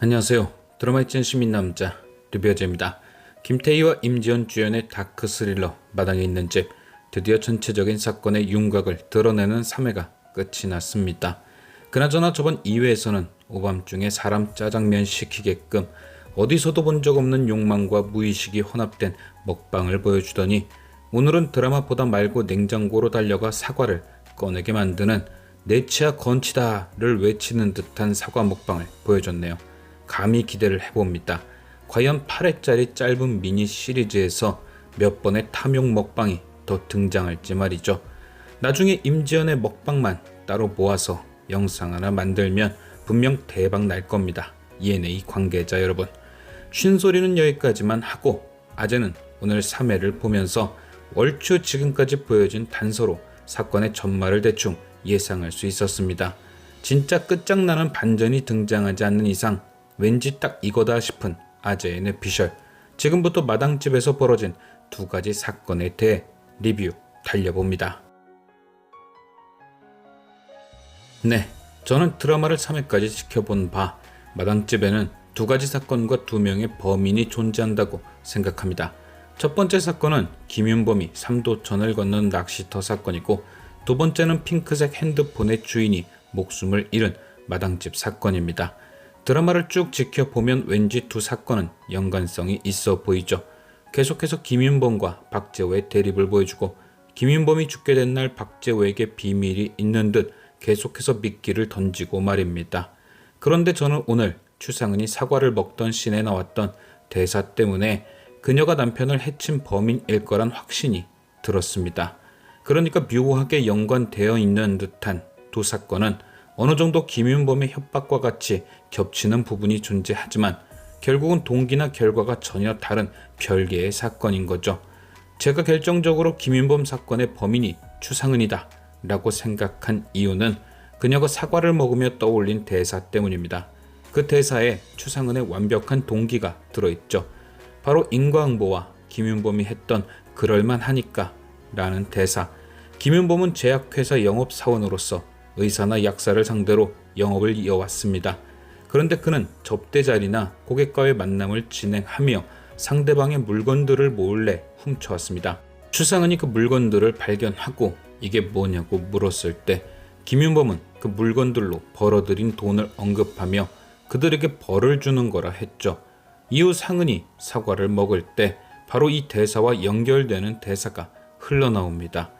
안녕하세요. 드라마의 찐 시민남자 류비어즈입니다. 김태희와 임지연 주연의 다크 스릴러 마당에 있는 집, 드디어 전체적인 사건의 윤곽을 드러내는 3회가 끝이 났습니다. 그나저나 저번 2회에서는 오밤중에 사람 짜장면 시키게끔 어디서도 본 적 없는 욕망과 무의식이 혼합된 먹방을 보여주더니 오늘은 드라마 보다 말고 냉장고로 달려가 사과를 꺼내게 만드는 내 치아 건치다를 외치는 듯한 사과 먹방을 보여줬네요. 감히 기대를 해봅니다. 과연 8회짜리 짧은 미니 시리즈에서 몇 번의 탐욕 먹방이 더 등장할지 말이죠. 나중에 임지연의 먹방만 따로 모아서 영상 하나 만들면 분명 대박 날 겁니다. ENA 관계자 여러분, 쉰소리는 여기까지만 하고 아재는 오늘 3회를 보면서 얼추 지금까지 보여진 단서로 사건의 전말을 대충 예상할 수 있었습니다. 진짜 끝장나는 반전이 등장하지 않는 이상 왠지 딱 이거다 싶은 아재의 뇌피셜, 지금부터 마당집에서 벌어진 두 가지 사건에 대해 리뷰 달려봅니다. 네, 저는 드라마를 3회까지 지켜본 바 마당집에는 두 가지 사건과 두 명의 범인이 존재한다고 생각합니다. 첫 번째 사건은 김윤범이 삼도천을 건넌 낚시터 사건이고, 두 번째는 핑크색 핸드폰의 주인이 목숨을 잃은 마당집 사건입니다. 드라마를 쭉 지켜보면 왠지 두 사건은 연관성이 있어 보이죠. 계속해서 김윤범과 박재호의 대립을 보여주고, 김윤범이 죽게 된 날 박재호에게 비밀이 있는 듯 계속해서 미끼를 던지고 말입니다. 그런데 저는 오늘 추상은이 사과를 먹던 씬에 나왔던 대사 때문에 그녀가 남편을 해친 범인일 거란 확신이 들었습니다. 그러니까 묘하게 연관되어 있는 듯한 두 사건은 어느 정도 김윤범의 협박과 같이 겹치는 부분이 존재하지만 결국은 동기나 결과가 전혀 다른 별개의 사건인 거죠. 제가 결정적으로 김윤범 사건의 범인이 추상은이다 라고 생각한 이유는 그녀가 사과를 먹으며 떠올린 대사 때문입니다. 그 대사에 추상은의 완벽한 동기가 들어있죠. 바로 인과응보와 김윤범이 했던 그럴만하니까 라는 대사. 김윤범은 제약회사 영업사원으로서 의사나 약사를 상대로 영업을 이어왔습니다. 그런데 그는 접대 자리나 고객과의 만남을 진행하며 상대방의 물건들을 몰래 훔쳐왔습니다. 추상은이 그 물건들을 발견하고 이게 뭐냐고 물었을 때 김윤범은 그 물건들로 벌어들인 돈을 언급하며 그들에게 벌을 주는 거라 했죠. 이후 상은이 사과를 먹을 때 바로 이 대사와 연결되는 대사가 흘러나옵니다.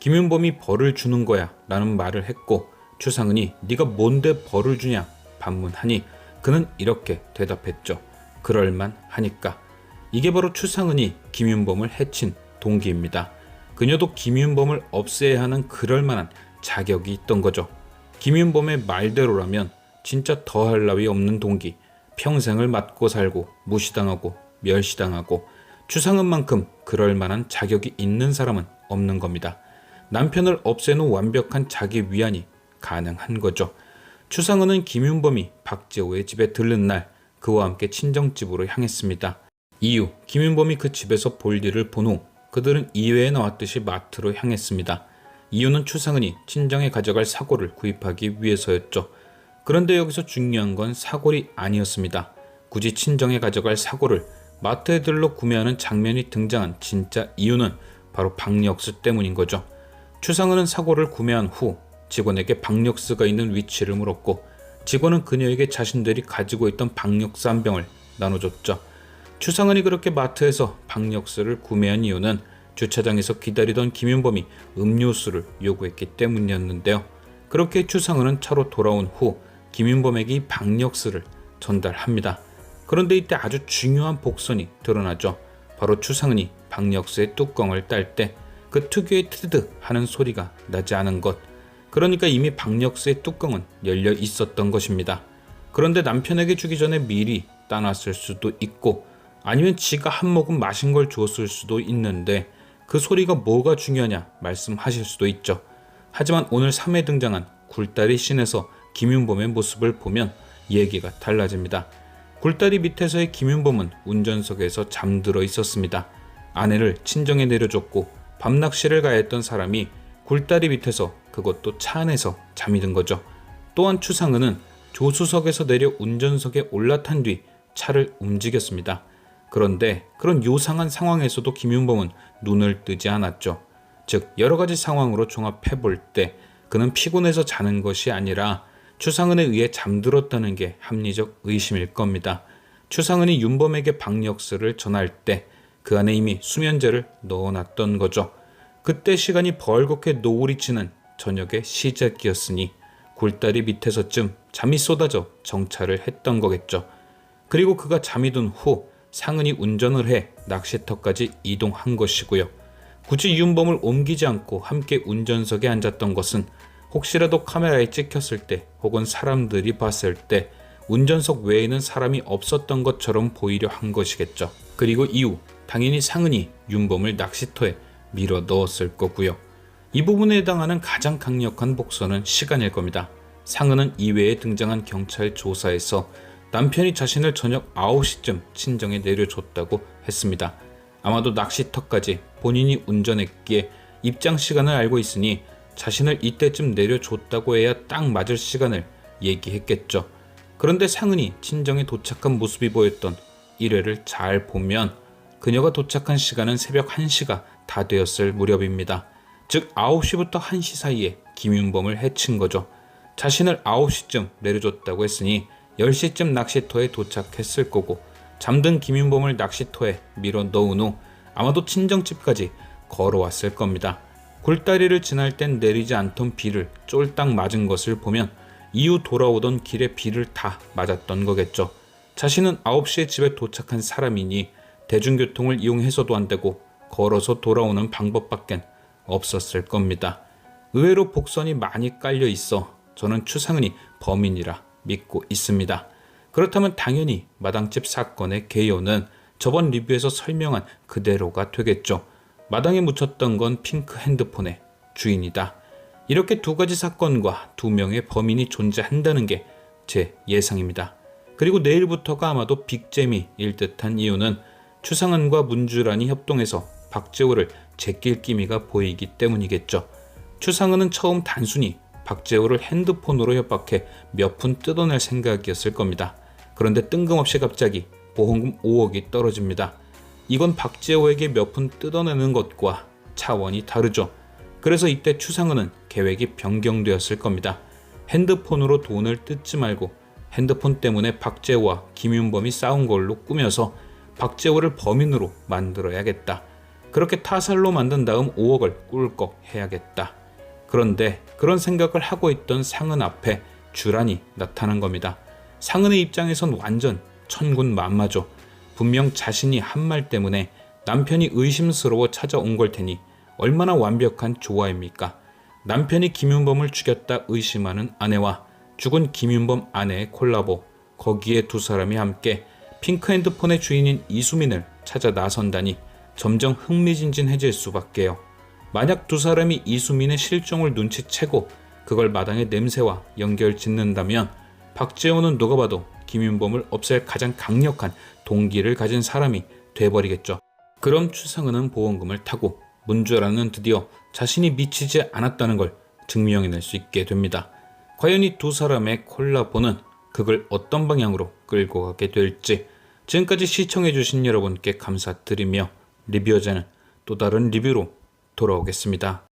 김윤범이 벌을 주는 거야 라는 말을 했고, 추상은이 네가 뭔데 벌을 주냐 반문하니 그는 이렇게 대답했죠. 그럴만하니까. 이게 바로 추상은이 김윤범을 해친 동기입니다. 그녀도 김윤범을 없애야 하는 그럴만한 자격이 있던 거죠. 김윤범의 말대로라면 진짜 더할 나위 없는 동기, 평생을 맞고 살고 무시당하고 멸시당하고 추상은만큼 그럴만한 자격이 있는 사람은 없는 겁니다. 남편을 없애는 완벽한 자기 위안이 가능한 거죠. 추상은은 김윤범이 박재호의 집에 들른 날 그와 함께 친정집으로 향했습니다. 이후 김윤범이 그 집에서 볼 일을 본 후 그들은 2회에 나왔듯이 마트로 향했습니다. 이유는 추상은이 친정에 가져갈 사골을 구입하기 위해서였죠. 그런데 여기서 중요한 건 사골이 아니었습니다. 굳이 친정에 가져갈 사골을 마트에 들러 구매하는 장면이 등장한 진짜 이유는 바로 박력스 때문인 거죠. 추상은은 사골을 구매한 후 직원에게 박력스가 있는 위치를 물었고, 직원은 그녀에게 자신들이 가지고 있던 박력스 한 병을 나눠줬죠. 추상은이 그렇게 마트에서 박력스를 구매한 이유는 주차장에서 기다리던 김윤범이 음료수를 요구했기 때문이었는데요. 그렇게 추상은은 차로 돌아온 후 김윤범에게 이 박력스를 전달합니다. 그런데 이때 아주 중요한 복선이 드러나죠. 바로 추상은이 박력스의 뚜껑을 딸 때 그 특유의 트드 하는 소리가 나지 않은 것. 그러니까 이미 박력스의 뚜껑은 열려 있었던 것입니다. 그런데 남편에게 주기 전에 미리 따놨을 수도 있고, 아니면 지가 한 모금 마신 걸 줬을 수도 있는데 그 소리가 뭐가 중요하냐 말씀하실 수도 있죠. 하지만 오늘 3회 등장한 굴다리 씬에서 김윤범의 모습을 보면 얘기가 달라집니다. 굴다리 밑에서의 김윤범은 운전석에서 잠들어 있었습니다. 아내를 친정에 내려줬고 밤낚시를 가야 했던 사람이 굴다리 밑에서, 그것도 차 안에서 잠이 든 거죠. 또한 추상은은 조수석에서 내려 운전석에 올라탄 뒤 차를 움직였습니다. 그런데 그런 요상한 상황에서도 김윤범은 눈을 뜨지 않았죠. 즉 여러 가지 상황으로 종합해 볼 때 그는 피곤해서 자는 것이 아니라 추상은에 의해 잠들었다는 게 합리적 의심일 겁니다. 추상은이 윤범에게 박력스를 전할 때 그 안에 이미 수면제를 넣어놨던 거죠. 그때 시간이 벌겋게 노을이 지는 저녁의 시작이었으니 굴다리 밑에서쯤 잠이 쏟아져 정차를 했던 거겠죠. 그리고 그가 잠이 든 후 상은이 운전을 해 낚시터까지 이동한 것이고요. 굳이 윤범을 옮기지 않고 함께 운전석에 앉았던 것은 혹시라도 카메라에 찍혔을 때 혹은 사람들이 봤을 때 운전석 외에는 사람이 없었던 것처럼 보이려 한 것이겠죠. 그리고 이후 당연히 상은이 윤범을 낚시터에 밀어 넣었을 거고요. 이 부분에 해당하는 가장 강력한 복선은 시간일 겁니다. 상은은 이외에 등장한 경찰 조사에서 남편이 자신을 저녁 9시쯤 친정에 내려줬다고 했습니다. 아마도 낚시터까지 본인이 운전했기에 입장 시간을 알고 있으니 자신을 이때쯤 내려줬다고 해야 딱 맞을 시간을 얘기했겠죠. 그런데 상은이 친정에 도착한 모습이 보였던 일회를 잘 보면 그녀가 도착한 시간은 새벽 1시가 다 되었을 무렵입니다. 즉 9시부터 1시 사이에 김윤범을 해친 거죠. 자신을 9시쯤 내려줬다고 했으니 10시쯤 낚시터에 도착했을 거고 잠든 김윤범을 낚시터에 밀어 넣은 후 아마도 친정집까지 걸어왔을 겁니다. 굴다리를 지날 땐 내리지 않던 비를 쫄딱 맞은 것을 보면 이후 돌아오던 길에 비를 다 맞았던 거겠죠. 자신은 9시에 집에 도착한 사람이니 대중교통을 이용해서도 안 되고 걸어서 돌아오는 방법밖엔 없었을 겁니다. 의외로 복선이 많이 깔려 있어 저는 추상은이 범인이라 믿고 있습니다. 그렇다면 당연히 마당집 사건의 개요는 저번 리뷰에서 설명한 그대로가 되겠죠. 마당에 묻혔던 건 핑크 핸드폰의 주인이다. 이렇게 두 가지 사건과 두 명의 범인이 존재한다는 게 제 예상입니다. 그리고 내일부터가 아마도 빅재미일 듯한 이유는 추상은과 문주란이 협동해서 박재호를 제낄 기미가 보이기 때문이겠죠. 추상은은 처음 단순히 박재호를 핸드폰으로 협박해 몇 푼 뜯어낼 생각이었을 겁니다. 그런데 뜬금없이 갑자기 보험금 5억이 떨어집니다. 이건 박재호에게 몇 푼 뜯어내는 것과 차원이 다르죠. 그래서 이때 추상은은 계획이 변경되었을 겁니다. 핸드폰으로 돈을 뜯지 말고 핸드폰 때문에 박재호와 김윤범이 싸운 걸로 꾸며서 박재호를 범인으로 만들어야겠다. 그렇게 타살로 만든 다음 5억을 꿀꺽 해야겠다. 그런데 그런 생각을 하고 있던 상은 앞에 주란이 나타난 겁니다. 상은의 입장에선 완전 천군만마죠. 분명 자신이 한 말 때문에 남편이 의심스러워 찾아온 걸 테니 얼마나 완벽한 조화입니까? 남편이 김윤범을 죽였다 의심하는 아내와 죽은 김윤범 아내의 콜라보, 거기에 두 사람이 함께 핑크 핸드폰의 주인인 이수민을 찾아 나선다니 점점 흥미진진해질 수밖에요. 만약 두 사람이 이수민의 실종을 눈치채고 그걸 마당의 냄새와 연결 짓는다면 박재호는 누가 봐도 김윤범을 없앨 가장 강력한 동기를 가진 사람이 돼버리겠죠. 그럼 추상은은 보험금을 타고 문주란은 드디어 자신이 미치지 않았다는 걸 증명해낼 수 있게 됩니다. 과연 이 두 사람의 콜라보는 그걸 어떤 방향으로 끌고 가게 될지. 지금까지 시청해주신 여러분께 감사드리며 리뷰어제는 또 다른 리뷰로 돌아오겠습니다.